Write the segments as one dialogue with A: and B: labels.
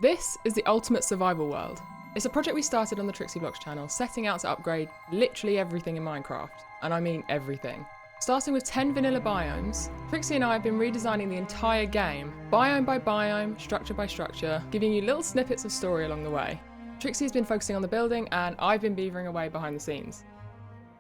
A: This is the ultimate survival world. It's a project we started on the Trixy Blocks channel, setting out to upgrade literally everything in Minecraft, and I mean everything. Starting with 10 vanilla biomes, Trixy and I have been redesigning the entire game, biome by biome, structure by structure, giving you little snippets of story along the way. Trixy has been focusing on the building, and I've been beavering away behind the scenes.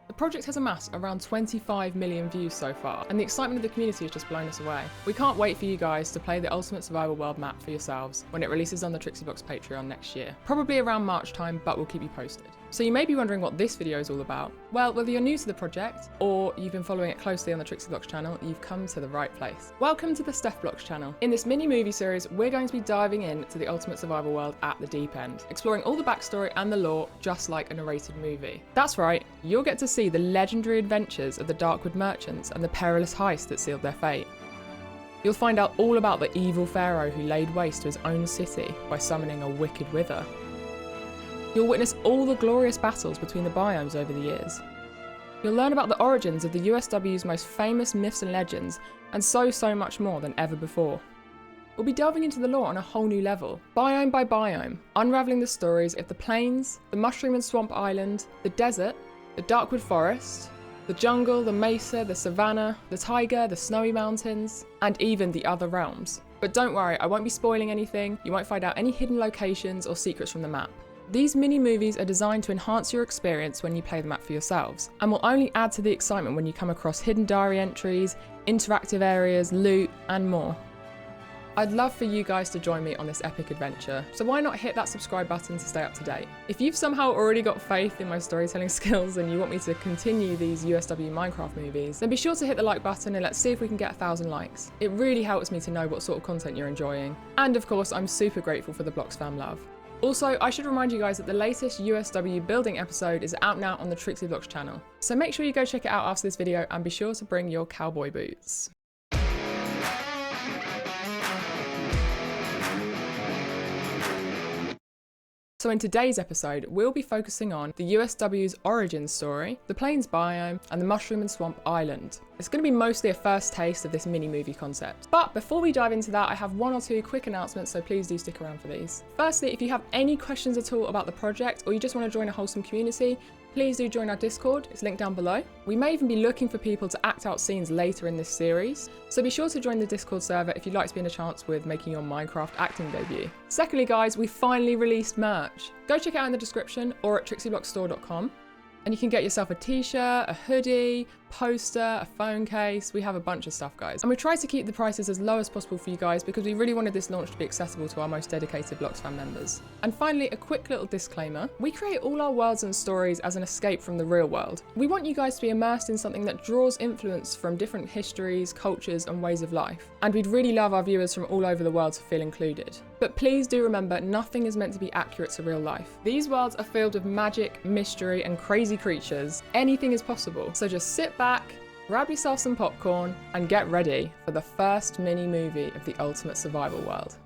A: The project has amassed around 25 million views so far, and the excitement of the community has just blown us away. We can't wait for you guys to play the Ultimate Survival World map for yourselves when it releases on the Trixy Blocks Patreon next year. Probably around March time, but we'll keep you posted. So you may be wondering what this video is all about. Well, whether you're new to the project, or you've been following it closely on the Trixy Blocks channel, you've come to the right place. Welcome to the Steph Blocks channel. In this mini movie series, we're going to be diving into the Ultimate Survival World at the deep end, exploring all the backstory and the lore, just like a narrated movie. That's right, you'll get to see the legendary adventures of the Darkwood merchants and the perilous heist that sealed their fate. You'll find out all about the evil pharaoh who laid waste to his own city by summoning a wicked wither. You'll witness all the glorious battles between the biomes over the years. You'll learn about the origins of the USW's most famous myths and legends, and so much more than ever before. We'll be delving into the lore on a whole new level, biome by biome, unravelling the stories of the plains, the mushroom and swamp island, the desert, the Darkwood forest, the jungle, the mesa, the savannah, the taiga, the snowy mountains, and even the other realms. But don't worry, I won't be spoiling anything. You won't find out any hidden locations or secrets from the map. These mini movies are designed to enhance your experience when you play the map for yourselves, and will only add to the excitement when you come across hidden diary entries, interactive areas, loot, and more. I'd love for you guys to join me on this epic adventure, so why not hit that subscribe button to stay up to date? If you've somehow already got faith in my storytelling skills and you want me to continue these USW Minecraft movies, then be sure to hit the like button and let's see if we can get 1,000 likes. It really helps me to know what sort of content you're enjoying. And of course, I'm super grateful for the Blocks fam love. Also, I should remind you guys that the latest USW building episode is out now on the Trixy Blocks channel. So make sure you go check it out after this video and be sure to bring your cowboy boots. So in today's episode, we'll be focusing on the USW's origin story, the plains biome, and the mushroom and swamp island. It's going to be mostly a first taste of this mini movie concept. But before we dive into that, I have one or two quick announcements, so please do stick around for these. Firstly, if you have any questions at all about the project, or you just want to join a wholesome community, please do join our Discord, it's linked down below. We may even be looking for people to act out scenes later in this series, so be sure to join the Discord server if you'd like to be in a chance with making your Minecraft acting debut. Secondly guys, we finally released merch. Go check it out in the description or at trixyblockstore.com. And you can get yourself a t-shirt, a hoodie, poster, a phone case. We have a bunch of stuff, guys. And we try to keep the prices as low as possible for you guys because we really wanted this launch to be accessible to our most dedicated Blocks fan members. And finally, a quick little disclaimer. We create all our worlds and stories as an escape from the real world. We want you guys to be immersed in something that draws influence from different histories, cultures, and ways of life. And we'd really love our viewers from all over the world to feel included. But please do remember, nothing is meant to be accurate to real life. These worlds are filled with magic, mystery, and crazy creatures. Anything is possible. So just sit back, grab yourself some popcorn, and get ready for the first mini movie of the Ultimate Survival World.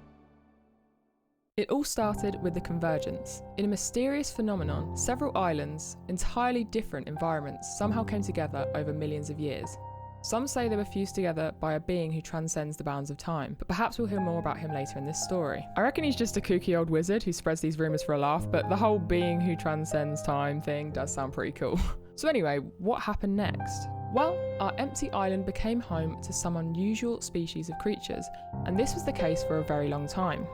A: It all started with the Convergence. In a mysterious phenomenon, several islands, entirely different environments, somehow came together over millions of years. Some say they were fused together by a being who transcends the bounds of time, but perhaps we'll hear more about him later in this story. I reckon he's just a kooky old wizard who spreads these rumours for a laugh, but the whole being who transcends time thing does sound pretty cool. So anyway, what happened next? Well, our empty island became home to some unusual species of creatures, and this was the case for a very long time.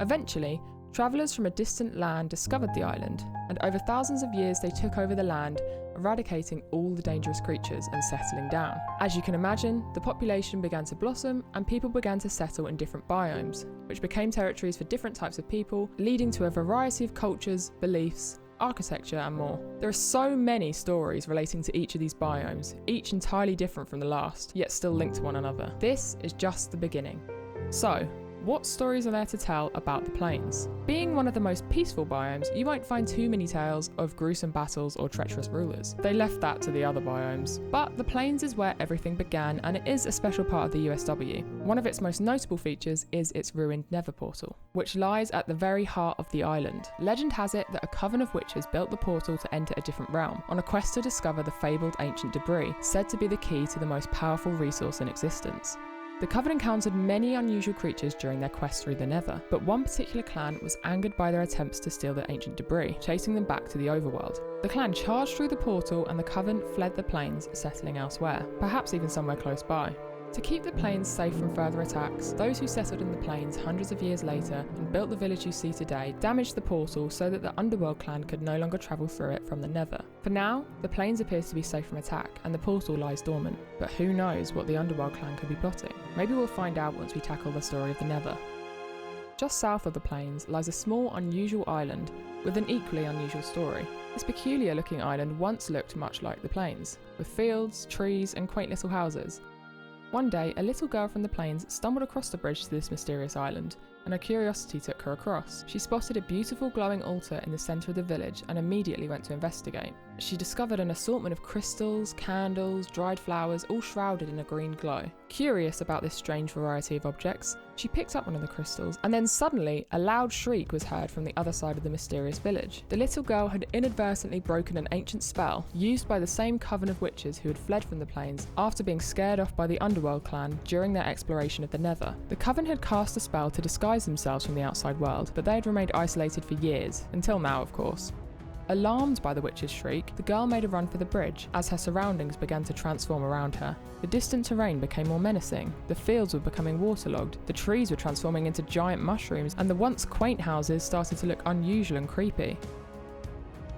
A: Eventually, travellers from a distant land discovered the island, and over thousands of years they took over the land, eradicating all the dangerous creatures and settling down. As you can imagine, the population began to blossom and people began to settle in different biomes, which became territories for different types of people, leading to a variety of cultures, beliefs, architecture, and more. There are so many stories relating to each of these biomes, each entirely different from the last, yet still linked to one another. This is just the beginning. So, what stories are there to tell about the plains? Being one of the most peaceful biomes, you won't find too many tales of gruesome battles or treacherous rulers. They left that to the other biomes. But the plains is where everything began, and it is a special part of the USW. One of its most notable features is its ruined Nether portal, which lies at the very heart of the island. Legend has it that a coven of witches built the portal to enter a different realm, on a quest to discover the fabled ancient debris, said to be the key to the most powerful resource in existence. The Coven encountered many unusual creatures during their quest through the Nether, but one particular clan was angered by their attempts to steal the ancient debris, chasing them back to the overworld. The clan charged through the portal and the Coven fled the plains, settling elsewhere, perhaps even somewhere close by. To keep the plains safe from further attacks, those who settled in the plains hundreds of years later and built the village you see today damaged the portal so that the Underworld clan could no longer travel through it from the Nether. For now, the plains appears to be safe from attack and the portal lies dormant, but who knows what the Underworld clan could be plotting. Maybe we'll find out once we tackle the story of the Nether. Just south of the plains lies a small, unusual island with an equally unusual story. This peculiar looking island once looked much like the plains, with fields, trees and quaint little houses. One day, a little girl from the plains stumbled across the bridge to this mysterious island, and her curiosity took her across. She spotted a beautiful glowing altar in the centre of the village and immediately went to investigate. She discovered an assortment of crystals, candles, dried flowers, all shrouded in a green glow. Curious about this strange variety of objects, she picked up one of the crystals, and then suddenly a loud shriek was heard from the other side of the mysterious village. The little girl had inadvertently broken an ancient spell used by the same coven of witches who had fled from the plains after being scared off by the Underworld clan during their exploration of the Nether. The coven had cast a spell to disguise themselves from the outside world, but they had remained isolated for years, until now of course. Alarmed by the witch's shriek, the girl made a run for the bridge as her surroundings began to transform around her. The distant terrain became more menacing, the fields were becoming waterlogged, the trees were transforming into giant mushrooms, and the once quaint houses started to look unusual and creepy.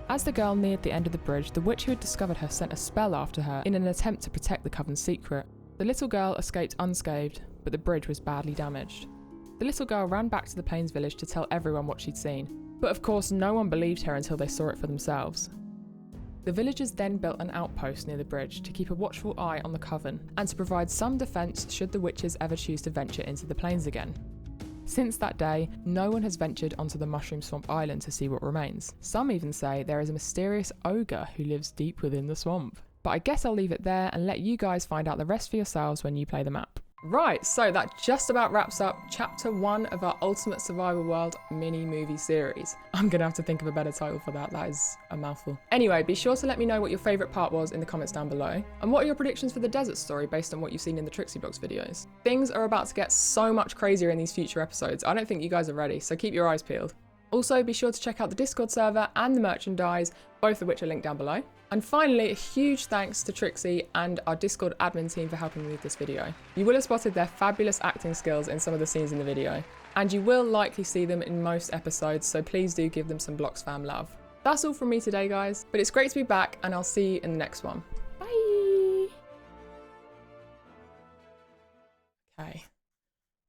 A: As the girl neared the end of the bridge, the witch who had discovered her sent a spell after her in an attempt to protect the coven's secret. The little girl escaped unscathed, but the bridge was badly damaged. The little girl ran back to the plains village to tell everyone what she'd seen. But of course, no one believed her until they saw it for themselves. The villagers then built an outpost near the bridge to keep a watchful eye on the coven and to provide some defence should the witches ever choose to venture into the plains again. Since that day, no one has ventured onto the Mushroom Swamp Island to see what remains. Some even say there is a mysterious ogre who lives deep within the swamp. But I guess I'll leave it there and let you guys find out the rest for yourselves when you play the map. Right, so that just about wraps up chapter 1 of our Ultimate Survival World mini-movie series. I'm gonna have to think of a better title for that, that is a mouthful. Anyway, be sure to let me know what your favourite part was in the comments down below, and what are your predictions for the desert story based on what you've seen in the Trixy Blocks videos. Things are about to get so much crazier in these future episodes, I don't think you guys are ready, so keep your eyes peeled. Also, be sure to check out the Discord server and the merchandise, both of which are linked down below. And finally, a huge thanks to Trixy and our Discord admin team for helping me with this video. You will have spotted their fabulous acting skills in some of the scenes in the video, and you will likely see them in most episodes, so please do give them some Blocks fam love. That's all from me today, guys, but it's great to be back, and I'll see you in the next one. Bye! Okay,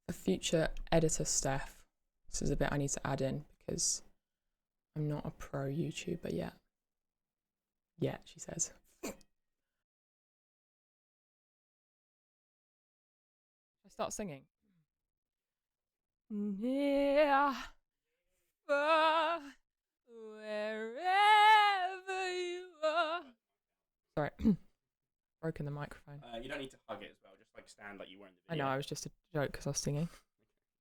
A: for future editor stuff, this is a bit I need to add in because I'm not a pro YouTuber yet. Yeah, she says. I start singing. Near, far, wherever you are. Sorry, broken the microphone.
B: You don't need to hug it as well, just like stand like you were in the
A: I
B: video.
A: know, I was just a joke because I was singing.